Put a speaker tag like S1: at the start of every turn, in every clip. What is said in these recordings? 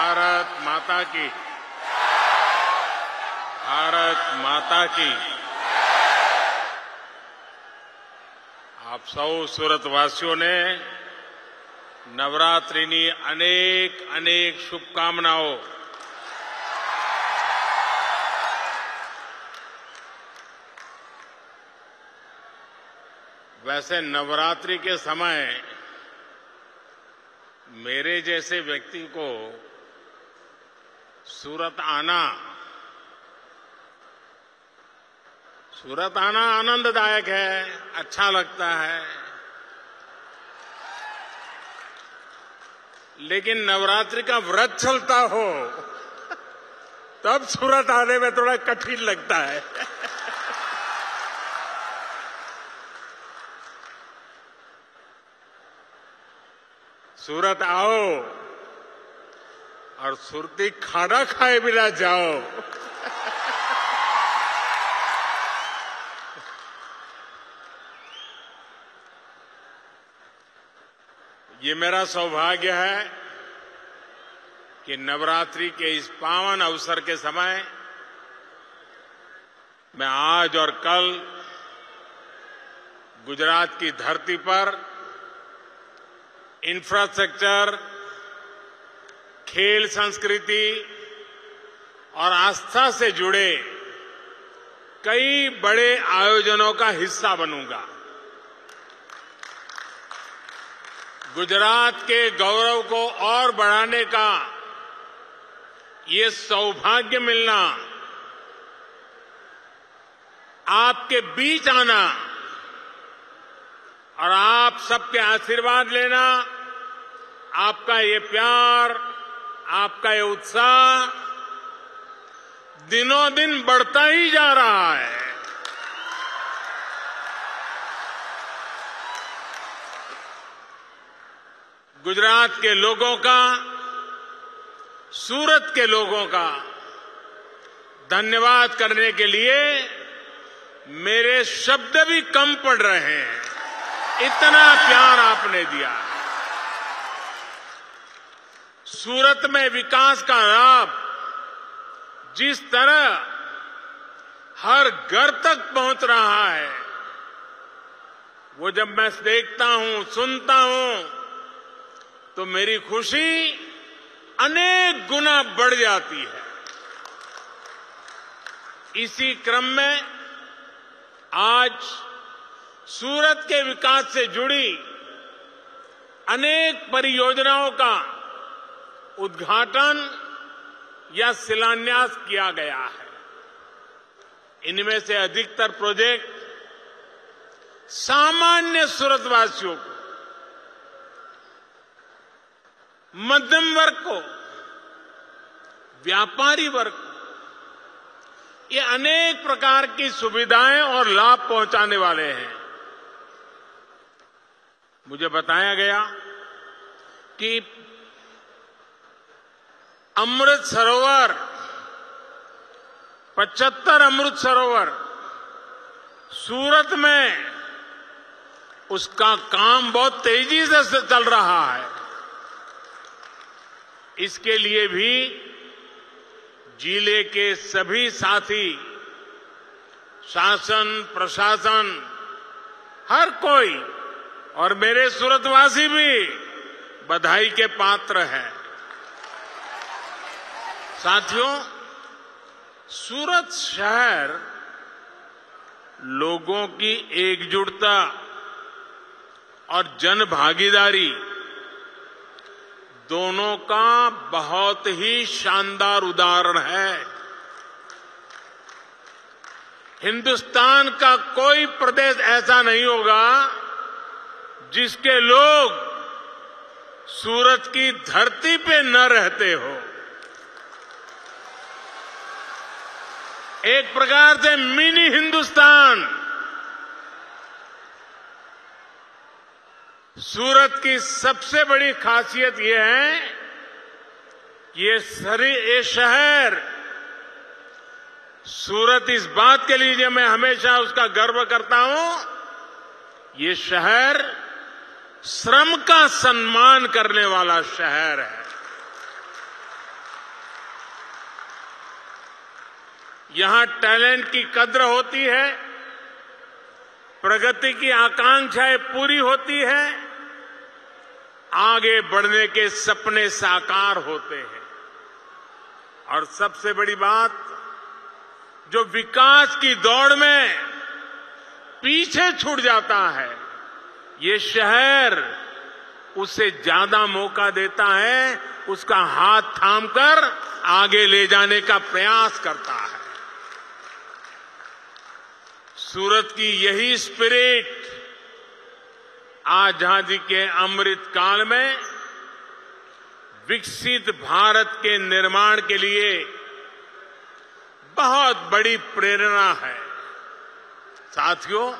S1: भारत माता की, भारत माता की। આપ સૌ સુરતવાસીઓ ને નવરાત્રિની અનેક અનેક શુભકામનાઓ। वैसे नवरात्रि के समय मेरे जैसे व्यक्ति को सूरत आना आनंददायक है, अच्छा लगता है। लेकिन नवरात्रि का व्रत चलता हो तब सूरत आने में थोड़ा कठिन लगता है। सूरत आओ और सुरती खाना खाए बिना जाओ। ये मेरा सौभाग्य है कि नवरात्रि के इस पावन अवसर के समय मैं आज और कल गुजरात की धरती पर इंफ्रास्ट्रक्चर, खेल संस्कृति और आस्था से जुड़े कई बड़े आयोजनों का हिस्सा बनूंगा। गुजरात के गौरव को और बढ़ाने का ये सौभाग्य मिलना, आपके बीच आना और आप सबके आशीर्वाद लेना, आपका ये प्यार, आपका ये उत्साह दिनों दिन बढ़ता ही जा रहा है। गुजरात के लोगों का, सूरत के लोगों का धन्यवाद करने के लिए मेरे शब्द भी कम पड़ रहे हैं। इतना प्यार आपने दिया। सूरत में विकास का लाभ जिस तरह हर घर तक पहुंच रहा है, वो जब मैं देखता हूं, सुनता हूं, तो मेरी खुशी अनेक गुना बढ़ जाती है। इसी क्रम में आज सूरत के विकास से जुड़ी अनेक परियोजनाओं का उद्घाटन या शिलान्यास किया गया है। इनमें से अधिकतर प्रोजेक्ट सामान्य सूरतवासियों को, मध्यम वर्ग को, व्यापारी वर्ग को ये अनेक प्रकार की सुविधाएं और लाभ पहुंचाने वाले हैं। मुझे बताया गया कि अमृत सरोवर, 75 अमृत सरोवर सूरत में उसका काम बहुत तेजी से चल रहा है। इसके लिए भी जिले के सभी साथी, शासन, प्रशासन, हर कोई और मेरे सूरतवासी भी बधाई के पात्र हैं। साथियों, सूरत शहर लोगों की एकजुटता और जन भागीदारी दोनों का बहुत ही शानदार उदाहरण है। हिंदुस्तान का कोई प्रदेश ऐसा नहीं होगा जिसके लोग सूरत की धरती पे न रहते हो। एक प्रकार से मिनी हिंदुस्तान सूरत की सबसे बड़ी खासियत यह है कि ये शहर, सूरत इस बात के लिए मैं हमेशा उसका गर्व करता हूं, ये शहर श्रम का सम्मान करने वाला शहर है। यहां टैलेंट की कद्र होती है, प्रगति की आकांक्षाएं पूरी होती है, आगे बढ़ने के सपने साकार होते हैं। और सबसे बड़ी बात, जो विकास की दौड़ में पीछे छूट जाता है, ये शहर उसे ज्यादा मौका देता है, उसका हाथ थामकर आगे ले जाने का प्रयास करता है। सूरत की यही स्पिरिट आजादी के अमृत काल में विकसित भारत के निर्माण के लिए बहुत बड़ी प्रेरणा है। साथियों,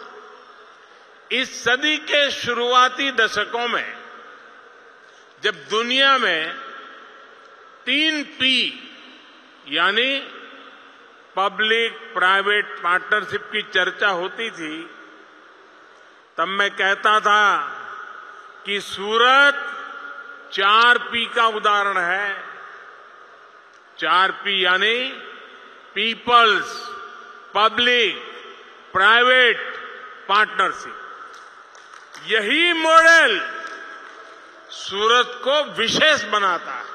S1: इस सदी के शुरुआती दशकों में जब दुनिया में 3 P यानी पब्लिक प्राइवेट पार्टनरशिप की चर्चा होती थी, तब मैं कहता था कि सूरत 4 P का उदाहरण है। 4 P यानी पीपल्स, पब्लिक, प्राइवेट पार्टनरशिप। यही मॉडल सूरत को विशेष बनाता है।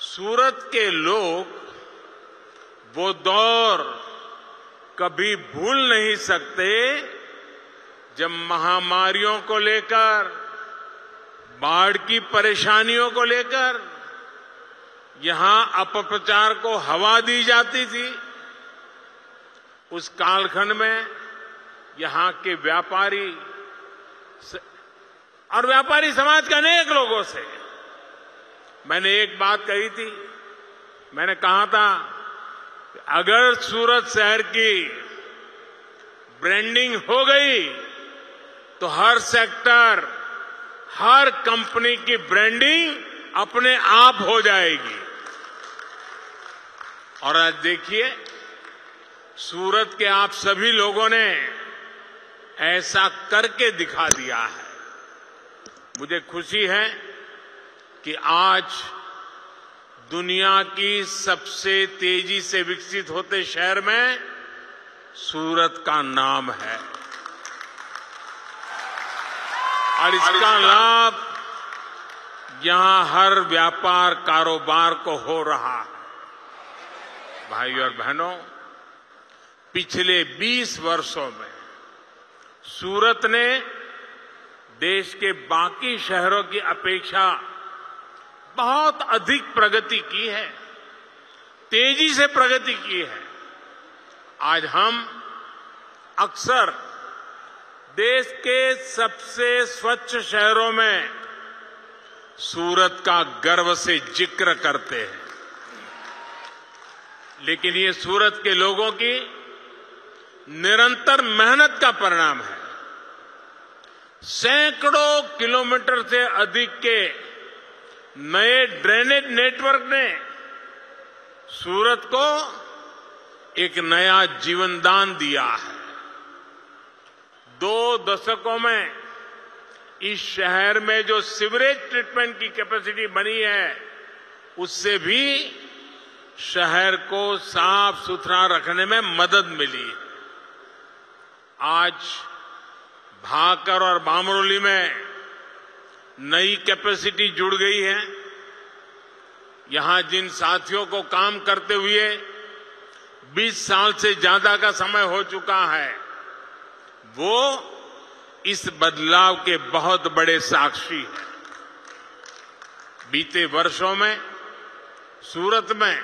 S1: सूरत के लोग वो दौर कभी भूल नहीं सकते जब महामारियों को लेकर, बाढ़ की परेशानियों को लेकर यहां अपप्रचार को हवा दी जाती थी। उस कालखंड में यहां के व्यापारी और व्यापारी समाज के अनेक लोगों से मैंने एक बात कही थी। मैंने कहा था कि अगर सूरत शहर की ब्रांडिंग हो गई तो हर सेक्टर, हर कंपनी की ब्रांडिंग अपने आप हो जाएगी। और आज देखिए, सूरत के आप सभी लोगों ने ऐसा करके दिखा दिया है। मुझे खुशी है कि आज दुनिया की सबसे तेजी से विकसित होते शहर में सूरत का नाम है और इसका लाभ यहां हर व्यापार कारोबार को हो रहा है। भाई और बहनों, पिछले 20 वर्षों में सूरत ने देश के बाकी शहरों की अपेक्षा बहुत अधिक प्रगति की है, तेजी से प्रगति की है। आज हम अक्सर देश के सबसे स्वच्छ शहरों में सूरत का गर्व से जिक्र करते हैं, लेकिन ये सूरत के लोगों की निरंतर मेहनत का परिणाम है। सैकड़ों किलोमीटर से अधिक के नए ड्रेनेज नेटवर्क ने सूरत को एक नया जीवनदान दिया है। 2 दशकों में इस शहर में जो सीवरेज ट्रीटमेंट की कैपेसिटी बनी है, उससे भी शहर को साफ सुथरा रखने में मदद मिली। आज भाकर और बामरोली में नई कैपेसिटी जुड़ गई है। यहां जिन साथियों को काम करते हुए 20 साल से ज्यादा का समय हो चुका है, वो इस बदलाव के बहुत बड़े साक्षी हैं। बीते वर्षों में सूरत में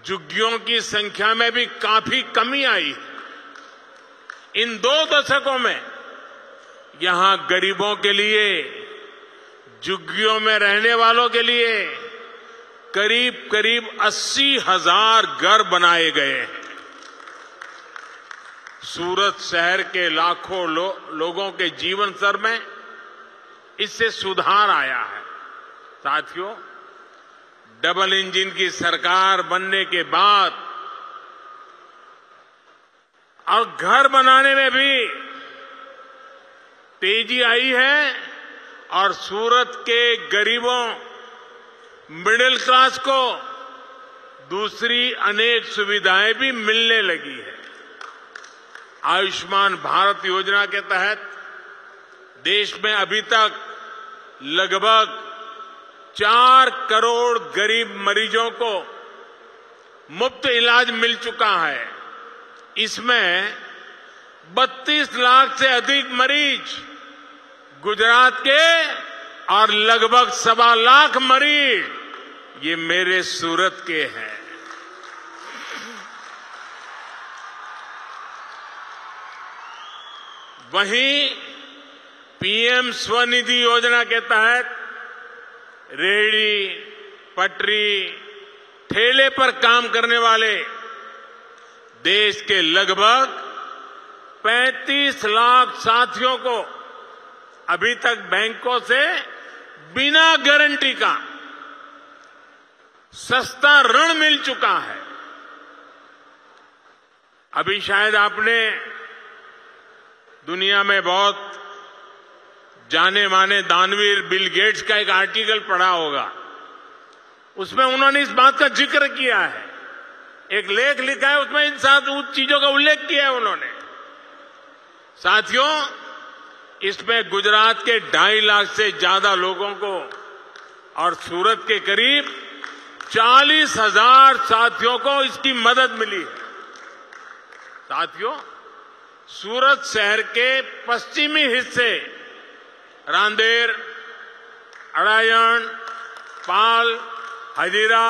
S1: झुग्गियों की संख्या में भी काफी कमी आई है। इन 2 दशकों में यहां गरीबों के लिए, झुग्गियों में रहने वालों के लिए करीब करीब 80,000 घर बनाए गए हैं। सूरत शहर के लाखों लोगों के जीवन स्तर में इससे सुधार आया है। साथियों, डबल इंजन की सरकार बनने के बाद और घर बनाने में भी तेजी आई है और सूरत के गरीबों, मिडिल क्लास को दूसरी अनेक सुविधाएं भी मिलने लगी है। आयुष्मान भारत योजना के तहत देश में अभी तक लगभग 4 करोड़ गरीब मरीजों को मुफ्त इलाज मिल चुका है। इसमें 32 लाख से अधिक मरीज गुजरात के और लगभग 1.25 लाख मरीज ये मेरे सूरत के हैं। वहीं पीएम स्वनिधि योजना के तहत रेहड़ी, पटरी, ठेले पर काम करने वाले देश के लगभग 35 लाख साथियों को अभी तक बैंकों से बिना गारंटी का सस्ता ऋण मिल चुका है। अभी शायद आपने दुनिया में बहुत जाने माने दानवीर बिल गेट्स का एक आर्टिकल पढ़ा होगा। उसमें उन्होंने इस बात का जिक्र किया है, एक लेख लिखा है, उसमें इन 7 चीजों का उल्लेख किया है उन्होंने। साथियों, इसमें गुजरात के 2.5 लाख से ज्यादा लोगों को और सूरत के करीब 40,000 साथियों को इसकी मदद मिली है। साथियों, सूरत शहर के पश्चिमी हिस्से रांदेर, अड़ायण, पाल, हजीरा,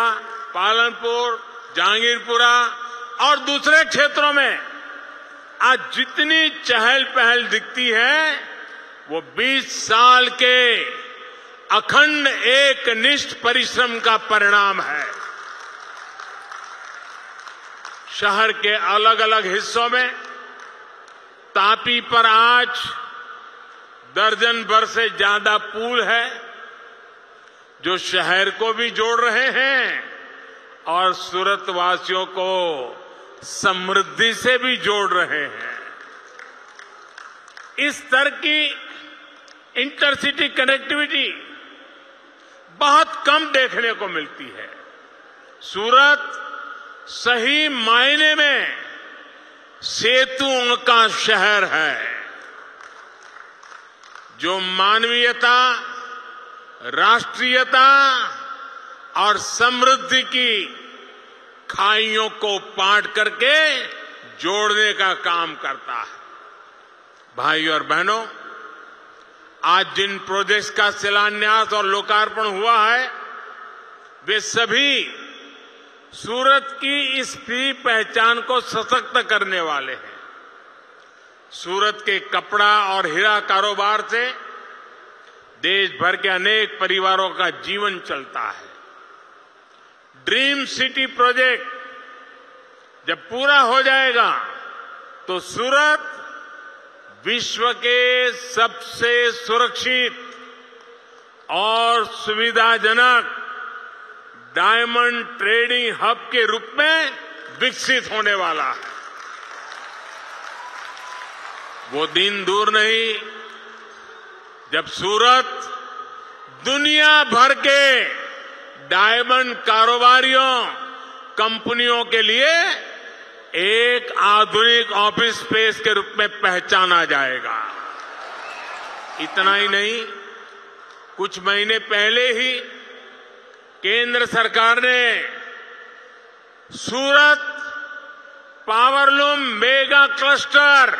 S1: पालनपुर, जहांगीरपुरा और दूसरे क्षेत्रों में आज जितनी चहल पहल दिखती है वो 20 साल के अखंड एकनिष्ठ परिश्रम का परिणाम है। शहर के अलग अलग हिस्सों में तापी पर आज दर्जन भर से ज्यादा पुल है जो शहर को भी जोड़ रहे हैं और सूरत वासियों को समृद्धि से भी जोड़ रहे हैं। इस स्तर की इंटरसिटी कनेक्टिविटी बहुत कम देखने को मिलती है। सूरत सही मायने में सेतुओं का शहर है जो मानवीयता, राष्ट्रीयता और समृद्धि की खाइयों को पाट करके जोड़ने का काम करता है। भाइयों और बहनों, आज जिन प्रोजेक्ट्स का शिलान्यास और लोकार्पण हुआ है वे सभी सूरत की इस पहचान को सशक्त करने वाले हैं। सूरत के कपड़ा और हीरा कारोबार से देश भर के अनेक परिवारों का जीवन चलता है। ड्रीम सिटी प्रोजेक्ट जब पूरा हो जाएगा तो सूरत विश्व के सबसे सुरक्षित और सुविधाजनक डायमंड ट्रेडिंग हब के रूप में विकसित होने वाला है। वो दिन दूर नहीं जब सूरत दुनिया भर के डायमंड कारोबारियों, कंपनियों के लिए एक आधुनिक ऑफिस स्पेस के रूप में पहचाना जाएगा। इतना ही नहीं, कुछ महीने पहले ही केंद्र सरकार ने सूरत पावरलूम मेगा क्लस्टर,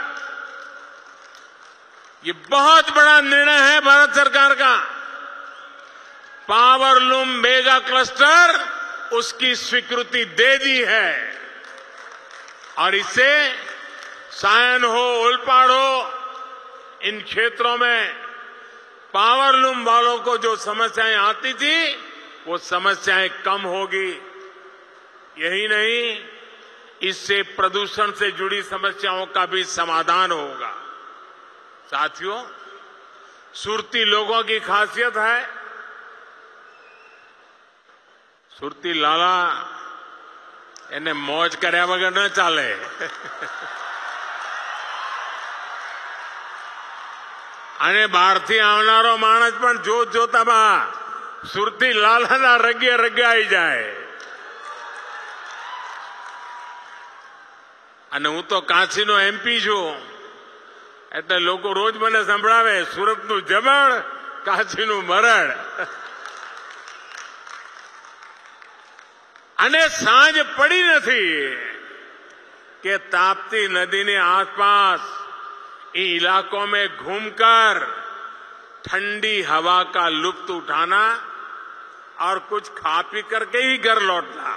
S1: ये बहुत बड़ा निर्णय है भारत सरकार का। पावरलूम मेगा क्लस्टर उसकी स्वीकृति दे दी है और इससे सायन हो, ओलपाड़ हो, इन क्षेत्रों में पावरलूम वालों को जो समस्याएं आती थी वो समस्याएं कम होगी। यही नहीं, इससे प्रदूषण से जुड़ी समस्याओं का भी समाधान होगा। साथियों, सुरती लोगों की खासियत है, सुरती लाला એને મોજ કર્યા વગર ન ચાલે। અને બહારથી આવનારો માણસ પણ જોતામાં સુરતી લાલાના રગે રગાઈ જાય। અને હું તો કાશીનો એમપી છું, એટલે લોકો રોજ મને સંભળાવે સુરતનું જમણ, કાશીનું મરણ. અને સાંજ પડી નથી कि ताप्ती नदी ने आसपास इन इलाकों में घूमकर ठंडी हवा का लुत्फ उठाना और कुछ खा पी करके ही घर लौटना.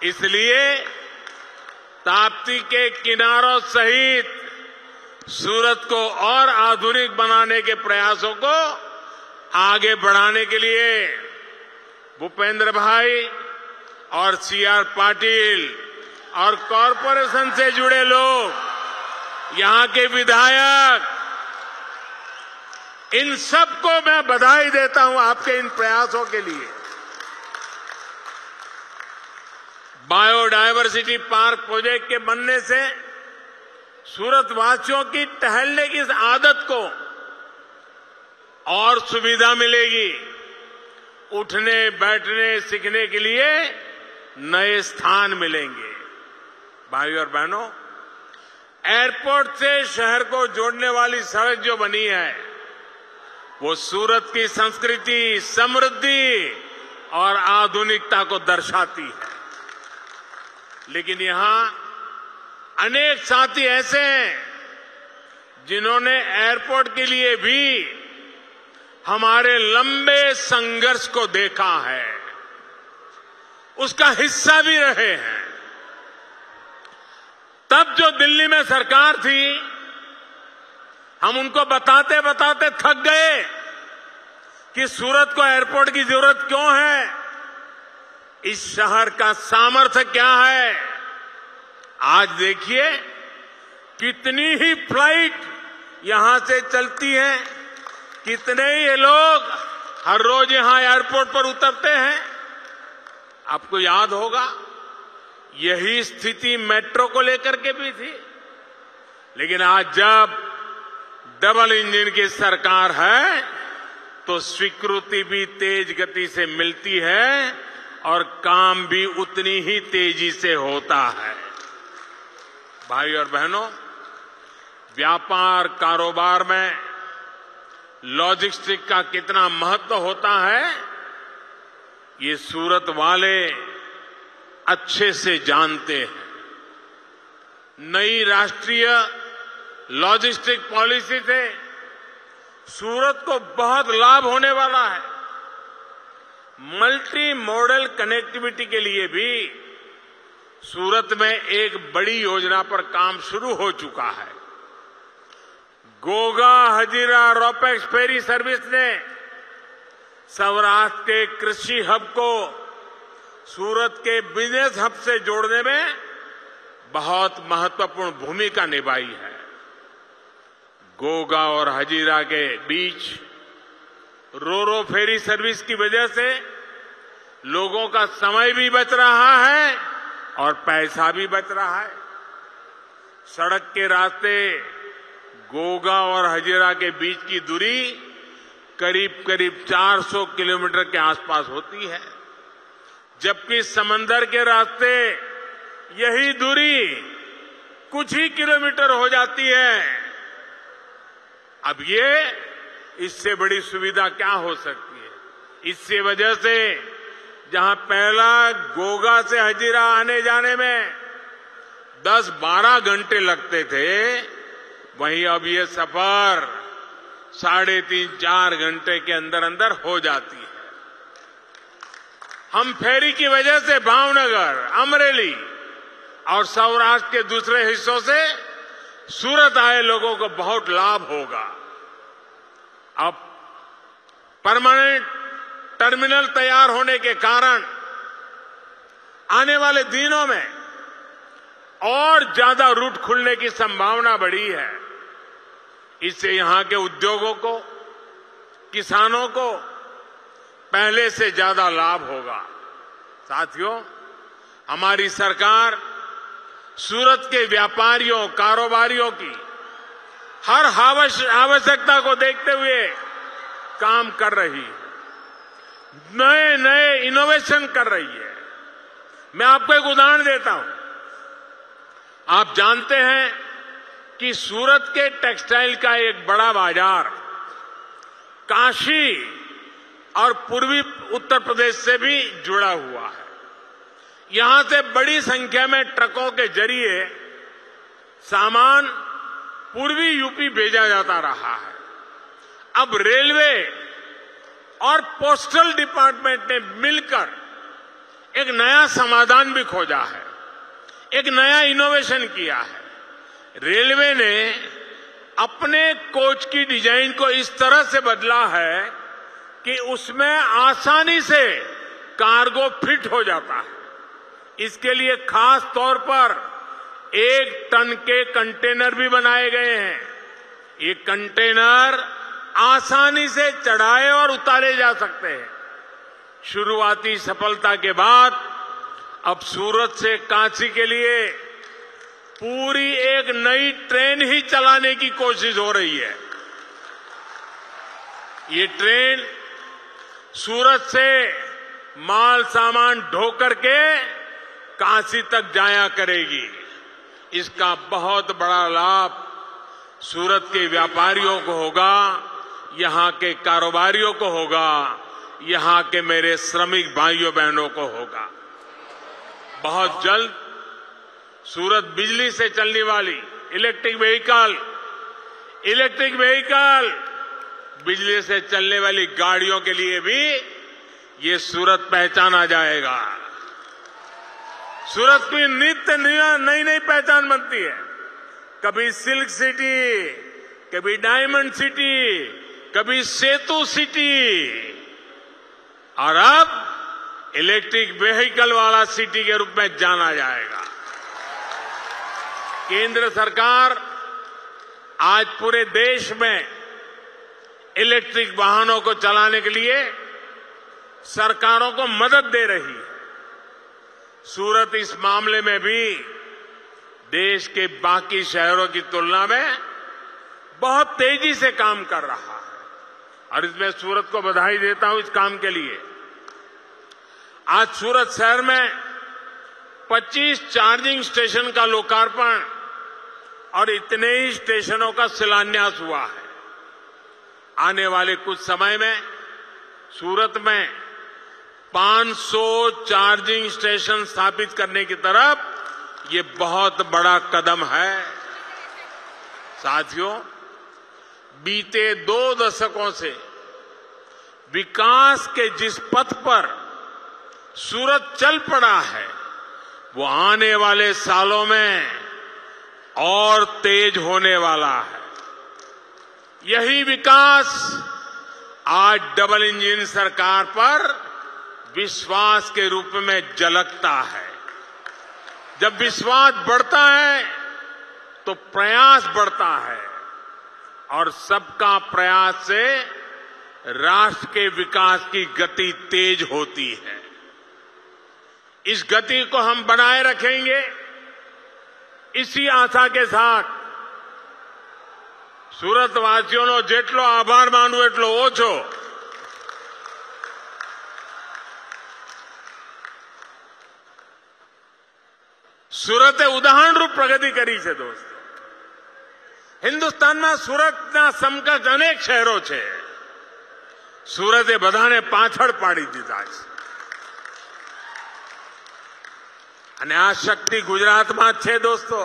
S1: इसलिए ताप्ती के किनारों सहित सूरत को और आधुनिक बनाने के प्रयासों को आगे बढ़ाने के लिए भूपेंद्र भाई और सीआर पाटिल और कॉरपोरेशन से जुड़े लोग, यहां के विधायक, इन सबको मैं बधाई देता हूं आपके इन प्रयासों के लिए. बायोडायवर्सिटी पार्क प्रोजेक्ट के बनने से सूरत वासियों की टहलने की इस आदत को और सुविधा मिलेगी. उठने बैठने सीखने के लिए नए स्थान मिलेंगे. भाइयों और बहनों, एयरपोर्ट से शहर को जोड़ने वाली सड़क जो बनी है वो सूरत की संस्कृति, समृद्धि और आधुनिकता को दर्शाती है. लेकिन यहां अनेक साथी ऐसे हैं जिन्होंने एयरपोर्ट के लिए भी हमारे लंबे संघर्ष को देखा है, उसका हिस्सा भी रहे हैं. तब जो दिल्ली में सरकार थी, हम उनको बताते बताते थक गए कि सूरत को एयरपोर्ट की जरूरत क्यों है, इस शहर का सामर्थ्य क्या है. आज देखिए कितनी ही फ्लाइट यहां से चलती हैं, कितने ही लोग हर रोज यहां एयरपोर्ट पर उतरते हैं. आपको याद होगा यही स्थिति मेट्रो को लेकर के भी थी. लेकिन आज जब डबल इंजन की सरकार है तो स्वीकृति भी तेज गति से मिलती है और काम भी उतनी ही तेजी से होता है. भाई और बहनों, व्यापार कारोबार में लॉजिस्टिक का कितना महत्व होता है ये सूरत वाले अच्छे से जानते हैं. नई राष्ट्रीय लॉजिस्टिक पॉलिसी से सूरत को बहुत लाभ होने वाला है. मल्टी मॉडल कनेक्टिविटी के लिए भी सूरत में एक बड़ी योजना पर काम शुरू हो चुका है. Goga Hazira ropax ferry service ने सौराष्ट्र के कृषि हब को सूरत के बिजनेस हब से जोड़ने में बहुत महत्वपूर्ण भूमिका निभाई है. गोगा और हजीरा के बीच रोरो फेरी सर्विस की वजह से लोगों का समय भी बच रहा है और पैसा भी बच रहा है. सड़क के रास्ते गोगा और हजीरा के बीच की दूरी करीब करीब 400 किलोमीटर के आसपास होती है, जबकि समंदर के रास्ते यही दूरी कुछ ही किलोमीटर हो जाती है. अब ये इससे बड़ी सुविधा क्या हो सकती है. इससे वजह से जहां पहला गोगा से हजीरा आने जाने में 10-12 घंटे लगते थे, वहीं अब ये सफर 3.5-4 घंटे के अंदर अंदर हो जाती है. हम फेरी की वजह से भावनगर, अमरेली और सौराष्ट्र के दूसरे हिस्सों से सूरत आए लोगों को बहुत लाभ होगा. अब परमानेंट टर्मिनल तैयार होने के कारण आने वाले दिनों में और ज्यादा रूट खुलने की संभावना बढ़ी है. इससे यहां के उद्योगों को, किसानों को पहले से ज्यादा लाभ होगा. साथियों, हमारी सरकार सूरत के व्यापारियों, कारोबारियों की हर आवश्यकता को देखते हुए काम कर रही है, नए नए इनोवेशन कर रही है. मैं आपको एक उदाहरण देता हूं. आप जानते हैं कि सूरत के टेक्सटाइल का एक बड़ा बाजार काशी और पूर्वी उत्तर प्रदेश से भी जुड़ा हुआ है। यहां से बड़ी संख्या में ट्रकों के जरिए सामान पूर्वी यूपी भेजा जाता रहा है। अब रेलवे और पोस्टल डिपार्टमेंट ने मिलकर एक नया समाधान भी खोजा है, एक नया इनोवेशन किया है। रेलवे ने अपने कोच की डिजाइन को इस तरह से बदला है कि उसमें आसानी से कार्गो फिट हो जाता है। इसके लिए खास तौर पर 1 टन के कंटेनर भी बनाए गए हैं। ये कंटेनर आसानी से चढ़ाए और उतारे जा सकते हैं। शुरुआती सफलता के बाद अब सूरत से काशी के लिए पूरी एक नई ट्रेन ही चलाने की कोशिश हो रही है। ये ट्रेन सूरत से माल सामान ढो करके काशी तक जाया करेगी। इसका बहुत बड़ा लाभ सूरत के व्यापारियों को होगा, यहां के कारोबारियों को होगा, यहां के मेरे श्रमिक भाइयों बहनों को होगा। बहुत जल्द सूरत बिजली से चलने वाली इलेक्ट्रिक व्हीकल बिजली से चलने वाली गाड़ियों के लिए भी ये सूरत पहचाना जाएगा। सूरत की नित्य नई नई पहचान बनती है। कभी सिल्क सिटी, कभी डायमंड सिटी, कभी सेतु सिटी और अब इलेक्ट्रिक व्हीकल वाला सिटी के रूप में जाना जाएगा। केंद्र सरकार आज पूरे देश में इलेक्ट्रिक वाहनों को चलाने के लिए सरकारों को मदद दे रही है। सूरत इस मामले में भी देश के बाकी शहरों की तुलना में बहुत तेजी से काम कर रहा है और इसमें सूरत को बधाई देता हूं इस काम के लिए। आज सूरत शहर में 25 चार्जिंग स्टेशन का लोकार्पण और इतने ही स्टेशनों का शिलान्यास हुआ है। आने वाले कुछ समय में सूरत में 500 चार्जिंग स्टेशन स्थापित करने की तरफ ये बहुत बड़ा कदम है। साथियों, बीते 2 दशकों से विकास के जिस पथ पर सूरत चल पड़ा है वो आने वाले सालों में और तेज होने वाला है। यही विकास आज डबल इंजन सरकार पर विश्वास के रूप में झलकता है। जब विश्वास बढ़ता है तो प्रयास बढ़ता है और सबका प्रयास से राष्ट्र के विकास की गति तेज होती है। इस गति को हम बनाए रखेंगे। इसी आशा के साथ सूरत वासियों जेटलो आभार मानू એટલો ઓછો। સુરતે ઉદાહરણરૂપ પ્રગતિ કરી છે દોસ્તો। હિન્દુસ્તાનમાં સુરતના સમકક્ષ અનેક શહેરો છે। સુરતે બધાને પાછળ પાડી દીધા છે અને આ શક્તિ ગુજરાતમાં જ છે દોસ્તો।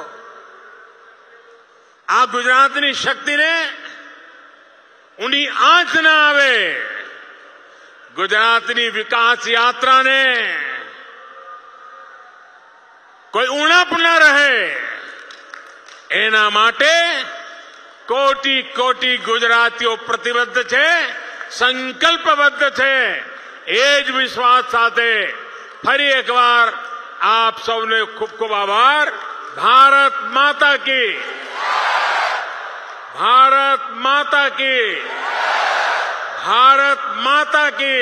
S1: આ ગુજરાતની શક્તિને ઊંડી આંચ ન આવે, ગુજરાતની વિકાસ યાત્રાને કોઈ ઉણપ ન રહે, એના માટે કોટી કોટી ગુજરાતીઓ પ્રતિબદ્ધ છે, સંકલ્પબદ્ધ છે। એ જ વિશ્વાસ સાથે ફરી એકવાર आप सबने खूब खूब आभार। भारत माता की, भारत माता की, भारत माता की।